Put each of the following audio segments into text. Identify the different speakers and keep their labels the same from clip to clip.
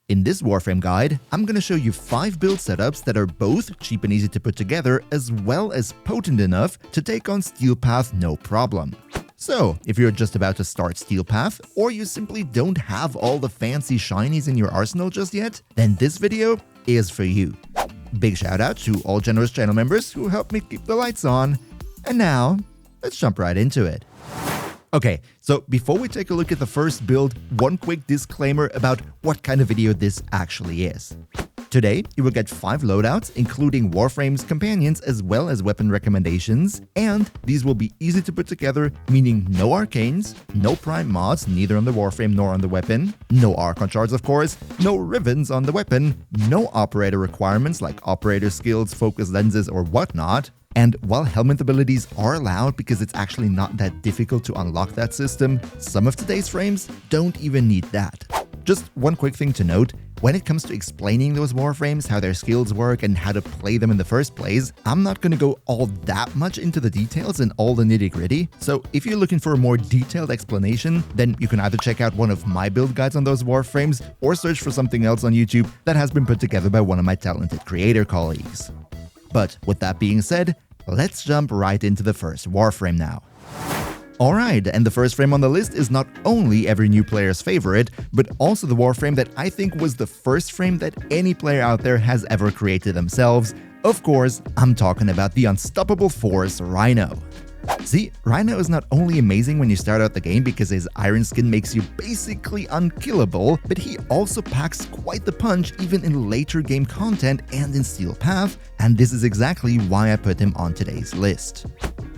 Speaker 1: In this Warframe guide, I'm gonna show you 5 build setups that are both cheap and easy to put together as well as potent enough to take on Steel Path no problem. So, if you're just about to start Steel Path, or you simply don't have all the fancy shinies in your arsenal just yet, then this video is for you. Big shout out to all generous channel members who helped me keep the lights on. And now, let's jump right into it. Okay, so before we take a look at the first build, one quick disclaimer about what kind of video this actually is. Today, you will get 5 loadouts, including Warframes companions as well as weapon recommendations, and these will be easy to put together, meaning no arcanes, no prime mods, neither on the Warframe nor on the weapon, no Archon shards of course, no ribbons on the weapon, no operator requirements like operator skills, focus lenses or whatnot. And while helmet abilities are allowed because it's actually not that difficult to unlock that system, some of today's frames don't even need that. Just one quick thing to note, when it comes to explaining those Warframes, how their skills work and how to play them in the first place, I'm not going to go all that much into the details and all the nitty-gritty. So if you're looking for a more detailed explanation, then you can either check out one of my build guides on those Warframes or search for something else on YouTube that has been put together by one of my talented creator colleagues. But with that being said, let's jump right into the first Warframe now. Alright, and the first frame on the list is not only every new player's favorite, but also the Warframe that I think was the first frame that any player out there has ever created themselves. Of course, I'm talking about the unstoppable force Rhino. See, Rhino is not only amazing when you start out the game because his iron skin makes you basically unkillable, but he also packs quite the punch even in later game content and in Steel Path, and this is exactly why I put him on today's list.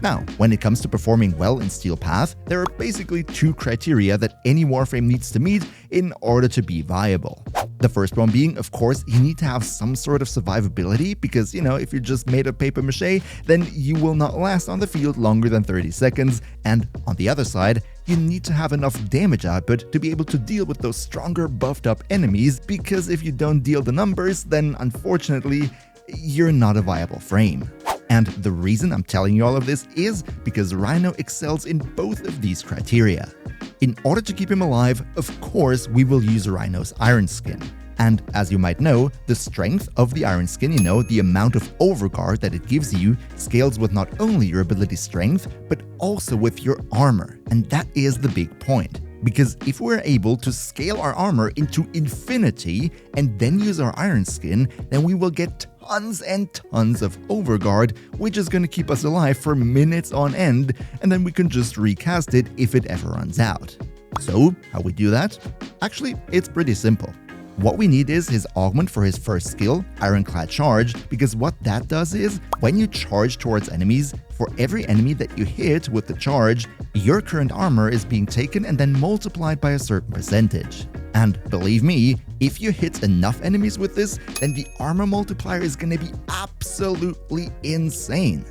Speaker 1: Now, when it comes to performing well in Steel Path, there are basically 2 criteria that any Warframe needs to meet in order to be viable. The first one being, of course, you need to have some sort of survivability because, if you're just made of paper mache, then you will not last on the field longer than 30 seconds, and on the other side, you need to have enough damage output to be able to deal with those stronger buffed up enemies, because if you don't deal the numbers, then unfortunately, you're not a viable frame. And the reason I'm telling you all of this is because Rhino excels in both of these criteria. In order to keep him alive, of course, we will use Rhino's iron skin. And as you might know, the strength of the iron skin, the amount of overguard that it gives you, scales with not only your ability strength, but also with your armor. And that is the big point. Because if we're able to scale our armor into infinity and then use our iron skin, then we will get tons and tons of overguard, which is going to keep us alive for minutes on end, and then we can just recast it if it ever runs out. So, how we do that? Actually, it's pretty simple. What we need is his augment for his first skill, Ironclad Charge, because what that does is, when you charge towards enemies, for every enemy that you hit with the charge, your current armor is being taken and then multiplied by a certain percentage. And believe me, if you hit enough enemies with this, then the armor multiplier is gonna be absolutely insane.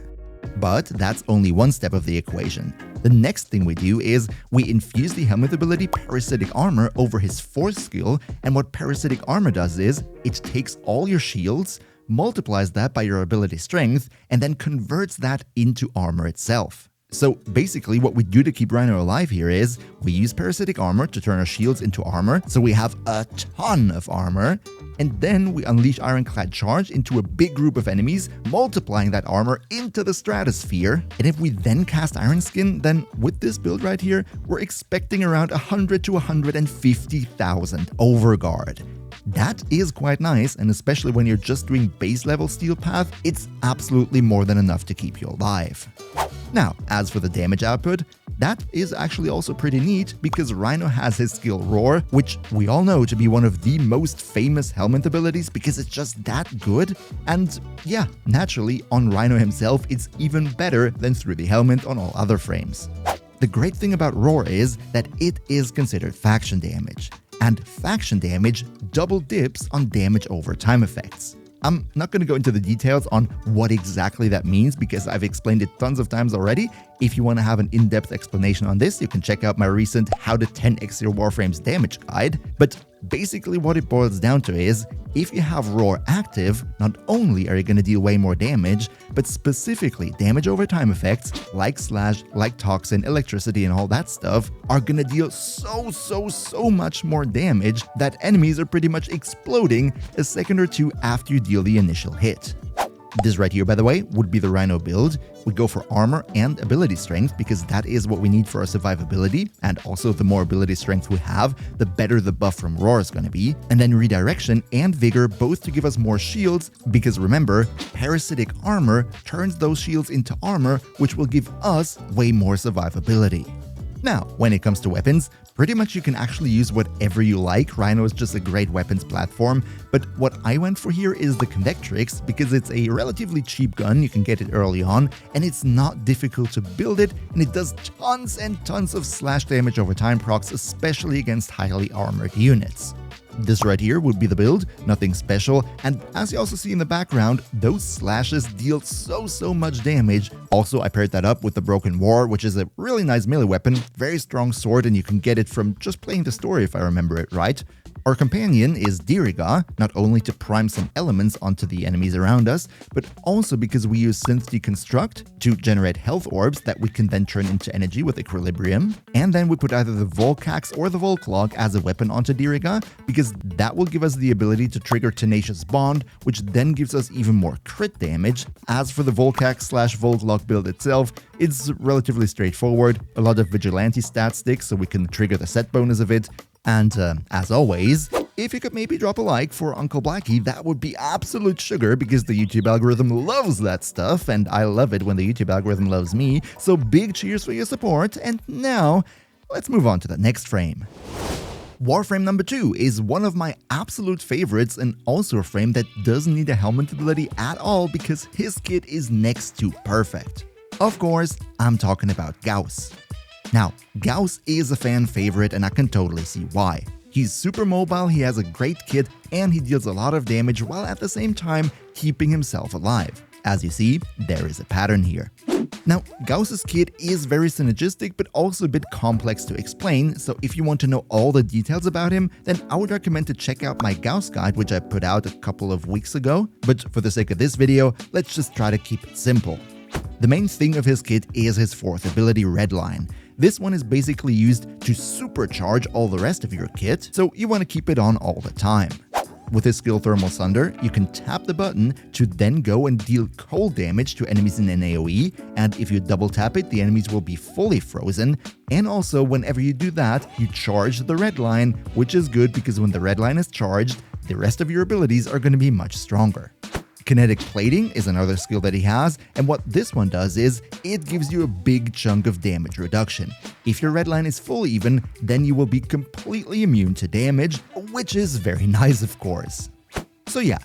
Speaker 1: But that's only one step of the equation. The next thing we do is we infuse the helmet ability Parasitic Armor over his 4th skill, and what Parasitic Armor does is it takes all your shields, multiplies that by your ability Strength, and then converts that into armor itself. So basically what we do to keep Rhino alive here is we use Parasitic Armor to turn our shields into armor, so we have a ton of armor, and then we unleash Ironclad Charge into a big group of enemies, multiplying that armor into the stratosphere. And if we then cast Iron Skin, then with this build right here, we're expecting around 100 to 150,000 overguard. That is quite nice, and especially when you're just doing base level Steel Path, it's absolutely more than enough to keep you alive. Now, as for the damage output, that is actually also pretty neat because Rhino has his skill Roar, which we all know to be one of the most famous helmet abilities because it's just that good. And yeah, naturally, on Rhino himself, it's even better than through the helmet on all other frames. The great thing about Roar is that it is considered faction damage, and faction damage double dips on damage over time effects. I'm not going to go into the details on what exactly that means because I've explained it tons of times already. If you want to have an in-depth explanation on this, you can check out my recent How to 10x Your Warframes Damage guide. But Basically what it boils down to is, if you have Roar active, not only are you going to deal way more damage, but specifically damage over time effects like Slash, like Toxin, Electricity and all that stuff are going to deal so much more damage that enemies are pretty much exploding a second or two after you deal the initial hit. This right here, by the way, would be the Rhino build. We go for armor and ability strength because that is what we need for our survivability, and also the more ability strength we have, the better the buff from Roar is going to be. And then redirection and vigor both to give us more shields, because remember, parasitic armor turns those shields into armor, which will give us way more survivability. Now, when it comes to weapons, pretty much you can actually use whatever you like. Rhino is just a great weapons platform, but what I went for here is the Convectrix because it's a relatively cheap gun, you can get it early on, and it's not difficult to build it, and it does tons and tons of slash damage over time procs, especially against highly armored units. This right here would be the build, nothing special, and as you also see in the background, those slashes deal so much damage. Also, I paired that up with the Broken War, which is a really nice melee weapon, very strong sword, and you can get it from just playing the story if I remember it right. Our companion is Diriga, not only to prime some elements onto the enemies around us, but also because we use Synth Deconstruct to generate health orbs that we can then turn into energy with Equilibrium. And then we put either the Volcax or the Volclog as a weapon onto Diriga, because that will give us the ability to trigger Tenacious Bond, which then gives us even more crit damage. As for the Volcax/Volclog build itself, it's relatively straightforward, a lot of Vigilante stat sticks so we can trigger the set bonus of it. And as always, if you could maybe drop a like for Uncle Blacky, that would be absolute sugar because the YouTube algorithm loves that stuff, and I love it when the YouTube algorithm loves me, so big cheers for your support. And now, let's move on to the next frame. Warframe number 2 is one of my absolute favorites, and also a frame that doesn't need a helmet ability at all because his kit is next to perfect. Of course, I'm talking about Gauss. Now, Gauss is a fan favorite and I can totally see why. He's super mobile, he has a great kit, and he deals a lot of damage while at the same time keeping himself alive. As you see, there is a pattern here. Now, Gauss's kit is very synergistic but also a bit complex to explain, so if you want to know all the details about him, then I would recommend to check out my Gauss guide, which I put out a couple of weeks ago. But for the sake of this video, let's just try to keep it simple. The main thing of his kit is his 4th ability, Redline. This one is basically used to supercharge all the rest of your kit, so you want to keep it on all the time. With his skill Thermal Sunder, you can tap the button to then go and deal cold damage to enemies in an AoE, and if you double tap it, the enemies will be fully frozen. And also, whenever you do that, you charge the red line, which is good because when the red line is charged, the rest of your abilities are going to be much stronger. Kinetic Plating is another skill that he has, and what this one does is, it gives you a big chunk of damage reduction. If your red line is full even, then you will be completely immune to damage, which is very nice of course. So yeah,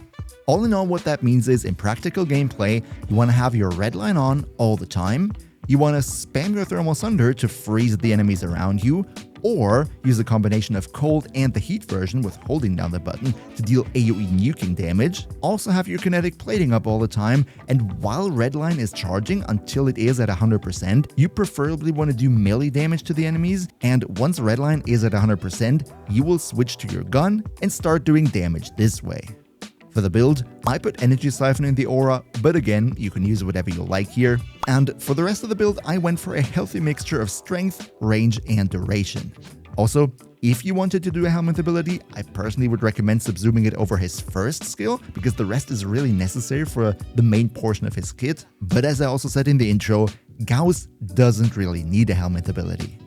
Speaker 1: all in all what that means is, in practical gameplay, you want to have your red line on all the time, you want to spam your Thermal Sunder to freeze the enemies around you, or use a combination of cold and the heat version with holding down the button to deal AoE nuking damage. Also have your kinetic plating up all the time, and while redline is charging until it is at 100%, you preferably want to do melee damage to the enemies, and once redline is at 100%, you will switch to your gun and start doing damage this way. For the build, I put Energy Siphon in the aura, but again, you can use whatever you like here. And for the rest of the build, I went for a healthy mixture of strength, range, and duration. Also, if you wanted to do a helmet ability, I personally would recommend subsuming it over his first skill, because the rest is really necessary for the main portion of his kit. But as I also said in the intro, Gauss doesn't really need a helmet ability.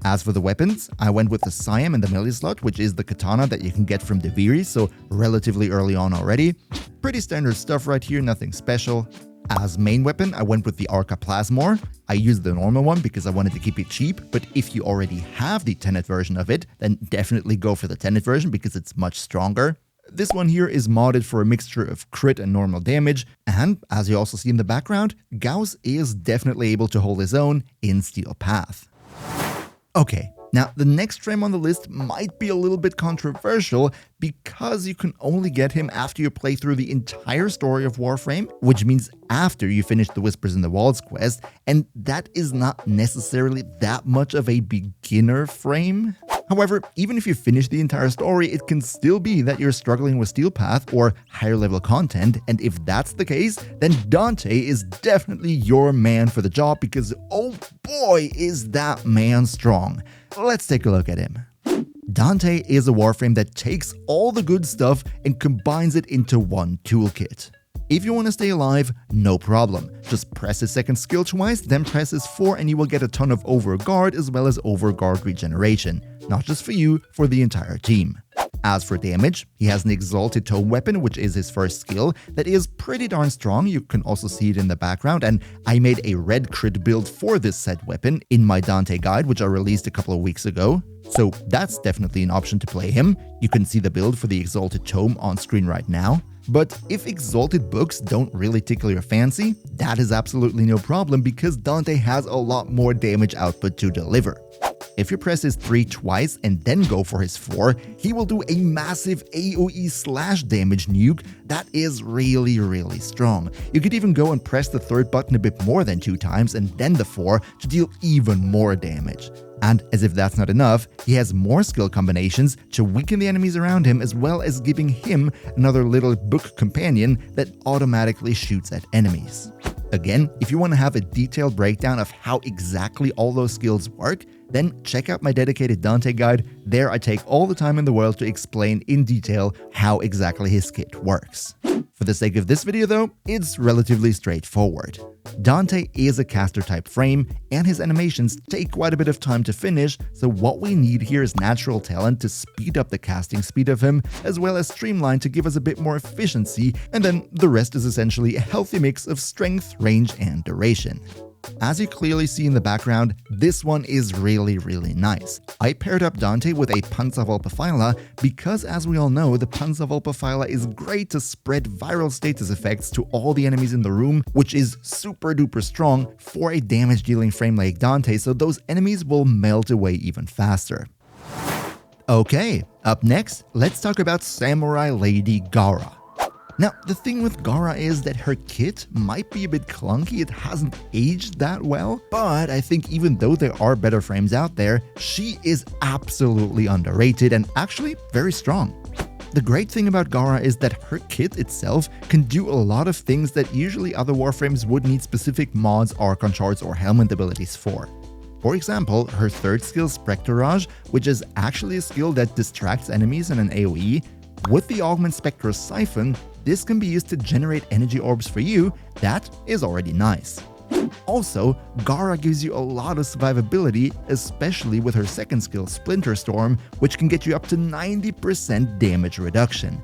Speaker 1: As for the weapons, I went with the Siam and the melee slot, which is the katana that you can get from Deviri, so relatively early on already. Pretty standard stuff right here, nothing special. As main weapon, I went with the Arca Plasmor. I used the normal one because I wanted to keep it cheap, but if you already have the Tenet version of it, then definitely go for the Tenet version because it's much stronger. This one here is modded for a mixture of crit and normal damage, and as you also see in the background, Gauss is definitely able to hold his own in Steel Path. Okay, now the next frame on the list might be a little bit controversial because you can only get him after you play through the entire story of Warframe, which means after you finish the Whispers in the Walls quest, and that is not necessarily that much of a beginner frame. However, even if you finish the entire story, it can still be that you're struggling with Steel Path or higher level content, and if that's the case, then Dante is definitely your man for the job because oh boy is that man strong. Let's take a look at him. Dante is a Warframe that takes all the good stuff and combines it into one toolkit. If you want to stay alive, no problem. Just press his second skill twice, then press his 4 and you will get a ton of overguard as well as overguard regeneration. Not just for you, for the entire team. As for damage, he has an Exalted Tome weapon, which is his first skill, that is pretty darn strong. You can also see it in the background, and I made a red crit build for this said weapon in my Dante guide, which I released a couple of weeks ago. So that's definitely an option to play him. You can see the build for the Exalted Tome on screen right now. But if Exalted books don't really tickle your fancy, that is absolutely no problem because Dante has a lot more damage output to deliver. If you press his 3 twice and then go for his 4, he will do a massive AoE slash damage nuke that is really strong. You could even go and press the 3rd button a bit more than 2 times and then the 4 to deal even more damage. And as if that's not enough, he has more skill combinations to weaken the enemies around him as well as giving him another little book companion that automatically shoots at enemies. Again, if you want to have a detailed breakdown of how exactly all those skills work, then check out my dedicated Dante guide. There I take all the time in the world to explain in detail how exactly his kit works. For the sake of this video though, it's relatively straightforward. Dante is a caster type frame, and his animations take quite a bit of time to finish, so what we need here is natural talent to speed up the casting speed of him, as well as streamline to give us a bit more efficiency, and then the rest is essentially a healthy mix of strength, range, and duration. As you clearly see in the background, this one is really nice. I paired up Dante with a Panzerwolpefeiler because, as we all know, the Panzerwolpefeiler is great to spread viral status effects to all the enemies in the room, which is super duper strong for a damage dealing frame like Dante, so those enemies will melt away even faster. Okay, up next, let's talk about Samurai Lady Gara. Now, the thing with Gara is that her kit might be a bit clunky, it hasn't aged that well, but I think even though there are better frames out there, she is absolutely underrated and actually very strong. The great thing about Gara is that her kit itself can do a lot of things that usually other Warframes would need specific mods, Archon shards, or helmet abilities for. For example, her 3rd skill Spectrage, which is actually a skill that distracts enemies in an AoE, with the Augment Spectre Siphon, this can be used to generate energy orbs for you. That is already nice. Also, Gara gives you a lot of survivability, especially with her 2nd skill Splinter Storm, which can get you up to 90% damage reduction.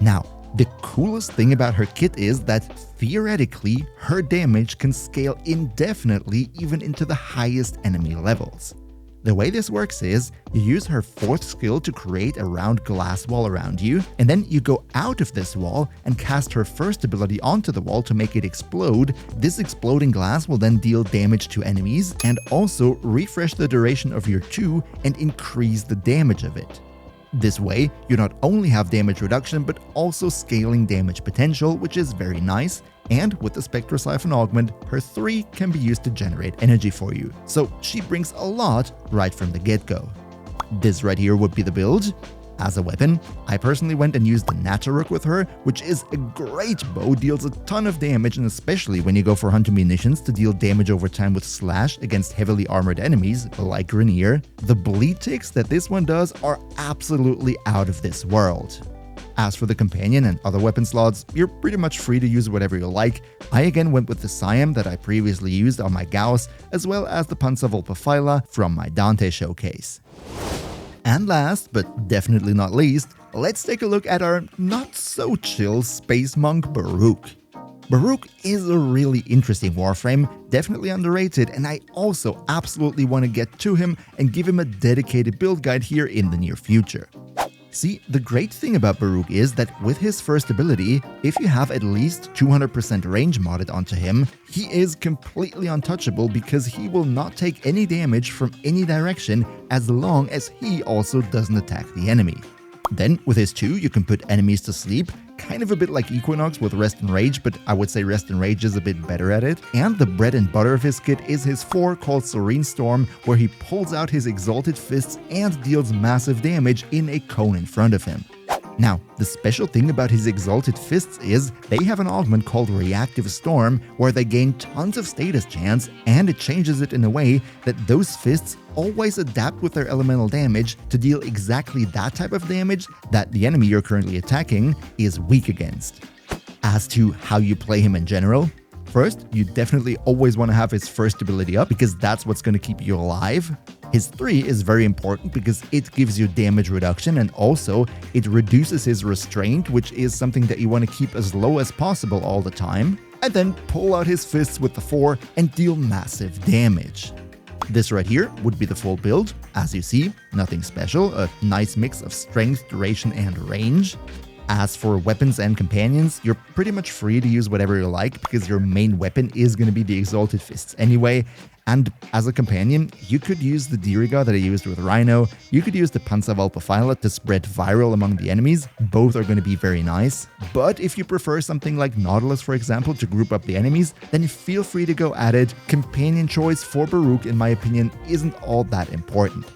Speaker 1: Now, the coolest thing about her kit is that theoretically, her damage can scale indefinitely even into the highest enemy levels. The way this works is, you use her 4th skill to create a round glass wall around you, and then you go out of this wall and cast her 1st ability onto the wall to make it explode. This exploding glass will then deal damage to enemies and also refresh the duration of your 2 and increase the damage of it. This way, you not only have damage reduction, but also scaling damage potential, which is very nice. And with the Spectre Siphon Augment, her 3 can be used to generate energy for you. So she brings a lot right from the get-go. This right here would be the build. As a weapon, I personally went and used the Nataruk with her, which is a great bow, deals a ton of damage, and especially when you go for Hunter Munitions to deal damage over time with Slash against heavily armored enemies, like Grineer. The bleed ticks that this one does are absolutely out of this world. As for the companion and other weapon slots, you're pretty much free to use whatever you like. I again went with the Siam that I previously used on my Gauss, as well as the Panzerwolpefeiler from my Dante showcase. And last, but definitely not least, let's take a look at our not-so-chill space monk Baruch. Baruch is a really interesting Warframe, definitely underrated, and I also absolutely want to get to him and give him a dedicated build guide here in the near future. See, the great thing about Baruch is that with his 1st ability, if you have at least 200% range modded onto him, he is completely untouchable because he will not take any damage from any direction as long as he also doesn't attack the enemy. Then, with his 2, you can put enemies to sleep, kind of a bit like Equinox with Rest and Rage, but I would say Rest and Rage is a bit better at it. And the bread and butter of his kit is his 4 called Serene Storm, where he pulls out his Exalted Fists and deals massive damage in a cone in front of him. Now, the special thing about his Exalted Fists is they have an augment called Reactive Storm, where they gain tons of status chance, and it changes it in a way that those fists always adapt with their elemental damage to deal exactly that type of damage that the enemy you're currently attacking is weak against. As to how you play him in general, first, you definitely always want to have his first ability up because that's what's going to keep you alive. His 3 is very important because it gives you damage reduction, and also it reduces his restraint, which is something that you want to keep as low as possible all the time. And then pull out his fists with the 4 and deal massive damage. This right here would be the full build. As you see, nothing special, a nice mix of strength, duration, and range. As for weapons and companions, you're pretty much free to use whatever you like because your main weapon is going to be the Exalted Fists anyway. And as a companion, you could use the Diriga that I used with Rhino, you could use the Panzerwalpefeiler to spread viral among the enemies, both are going to be very nice. But if you prefer something like Nautilus, for example, to group up the enemies, then feel free to go at it. Companion choice for Baruch, in my opinion, isn't all that important.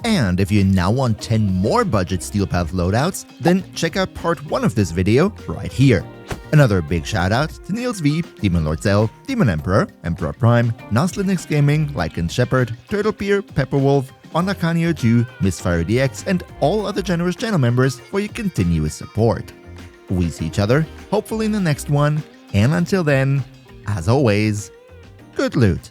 Speaker 1: And if you now want 10 more budget Steel Path loadouts, then check out part 1 of this video right here. Another big shout out to Niels V, Demon Lord Zell, Demon Emperor, Emperor Prime, Nas Linux Gaming, Lycan Shepherd, Turtlepeer, Pepperwolf, Onakanio2, Misfire DX, and all other generous channel members for your continuous support. We see each other, hopefully in the next one, and until then, as always, good loot.